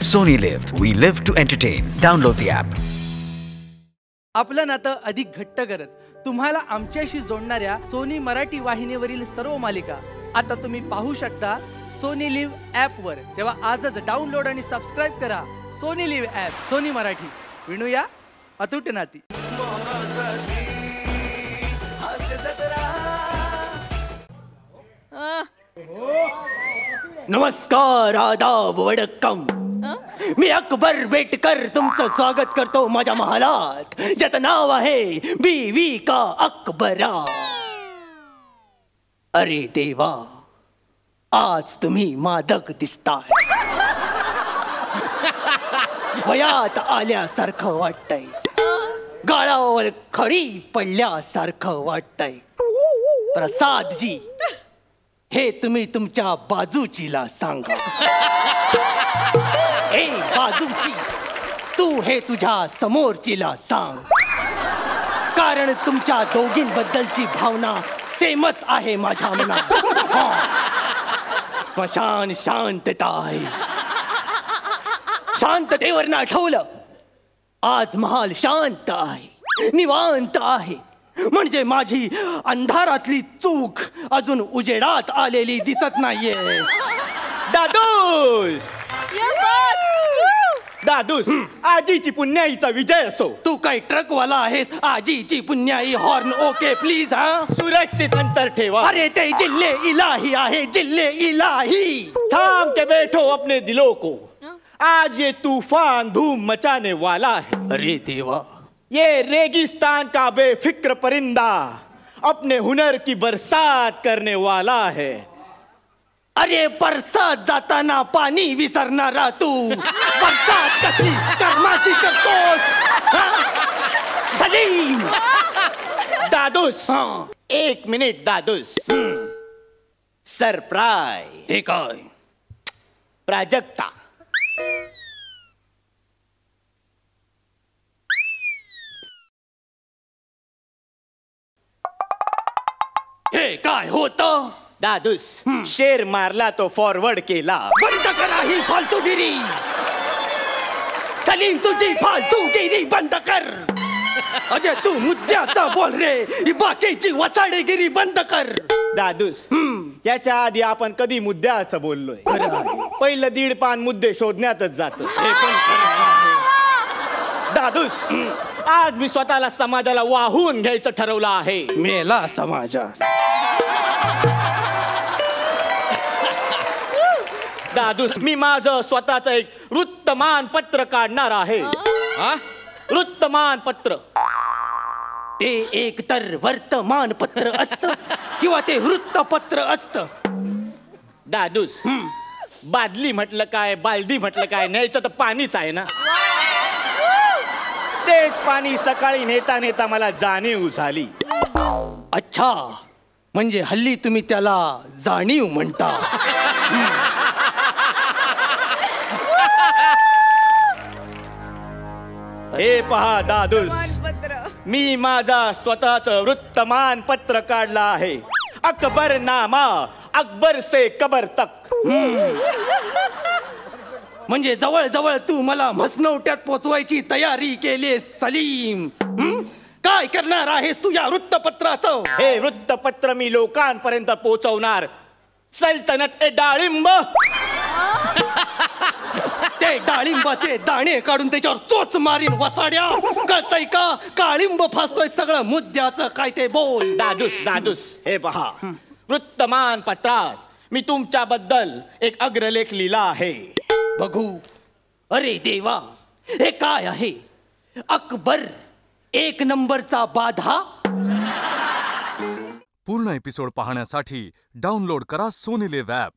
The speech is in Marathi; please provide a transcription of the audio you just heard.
Sony Live. We live to entertain. Download the app. आपलं नातं अधिक घट्ट करत तुम्हाला आमच्याशी जोडणाऱ्या सोनी मराठी वाहिनीवरील सर्व मालिका आता तुम्ही पाहू शकता सोनी लिव्ह ॲप वर। तेव्हा आजच डाउनलोड आणि सबस्क्राइब करा Sony LIV app. Sony Marathi, विणूया अतूट नाती। नमस्कार, आदाब, वडक्कम। मी अकबर बेटकर तुमचं स्वागत करतो माझ्या महालात, ज्याचं नाव आहे बीवी का अकबरा। अरे देवा, आज तुम्ही मादक दिसताय। वयात आल्यासारखं वाटतंय, गाळावर खडी पडल्यासारखं वाटतंय। प्रसादजी, हे तुम्ही तुमच्या बाजूचीला सांगा। ए बाजूची, तू हे तुझ्या समोरचीला सांग, कारण तुमच्या दोघींबद्दलची भावना सेमच आहे माझ्या मनात। स्मशान शांतता आहे, शांततेवर आठवलं। आज महाल शांत आहे, निवांत आहे, म्हणजे माझी अंधारातली चूक अजून उजेडात आलेली दिसत नाहीये। दादूस, दादूस, आजीची पुण्याईचा विजय असो। तू काय ट्रकवाला आहेस? आजीची पुण्याई हॉर्न ओके प्लीज। हा, सुरक्षित अंतर ठेवा। अरे ते जिल्हे इलाही आहे, जिल्हे इलाही। थाम के बैठो अपने दिलों को, आज ये तूफान धूम मचाने वाला है। अरे देवा, ये रेगिस्तान का बेफिक्र परिंदा अपने हुनर की बरसात करने वाला है। अरे बरसात जाताना पाणी विसरणारा तू, बरसात कसली कर्माची करतोस? सलीम, दादूस, एक मिनिट दादूस। सरप्राइज। हे काय? प्राजक्ता। हे काय होतं? दादूस, शेर मारला तो फॉरवर्ड केला। बंद करा ही फालतूगिरी। सलीम, तुझी फालतूगिरी बंद कर। अजय, तू मुद्द्याचा बोल रे, ही बाकीची वसाडेगिरी बंद कर। दादूस, याच्या आधी आपण कधी मुद्द्याचं बोललोय? पहिलं 1.5 पान मुद्दे शोधण्यातच जातो। दादूस, आज मी स्वतःला समाजाला वाहून घ्यायचं ठरवलं आहे। मेला समाजास। दादूस, मी माझं स्वतःचं एक वृत्तमानपत्र काढणार आहे। वृत्तमानपत्र। ते एक तर वर्तमानपत्र असतं किंवा ते वृत्तपत्र असतं। दादूस, बादली म्हटलं काय, बालदी म्हटलं काय, न्यायचं तर पाणीच आहे ना। तेच पाणी सकाळी नेता नेता मला जाणीव झाली। अच्छा, म्हणजे हल्ली तुम्ही त्याला जाणीव म्हणता। हे पहा दादूस, मी माझा स्वतःच वृत्तमानपत्र काढला आहे। अकबर नामा, अकबर से कबर तक। म्हणजे जवळ जवळ तू मला म्हसनवट्यात पोचवायची तयारी केलीस सलीम। काय करणार आहेस तू या वृत्तपत्राचं? हे वृत्तपत्र मी लोकांपर्यंत पोहोचवणार। सल्तनत ए डाळिंब, ते डाळिंबाचे दाणे काढून त्याच्यावर चोच मारीन वसाड्या, कळतय का? काळिंब फासतोय सगळं मुद्द्याचं काय ते बोल। दादूस, दादूस, हे पहा, वृत्तमानपत्रात मी तुमच्याबद्दल एक अग्रलेख लिहिला आहे। बघू। अरे देवा, हे काय आहे? अकबर 1 नंबरचा बाधा। पूर्ण एपिसोड पाहण्यासाठी डाउनलोड करा सोनी लिव्ह ॲप।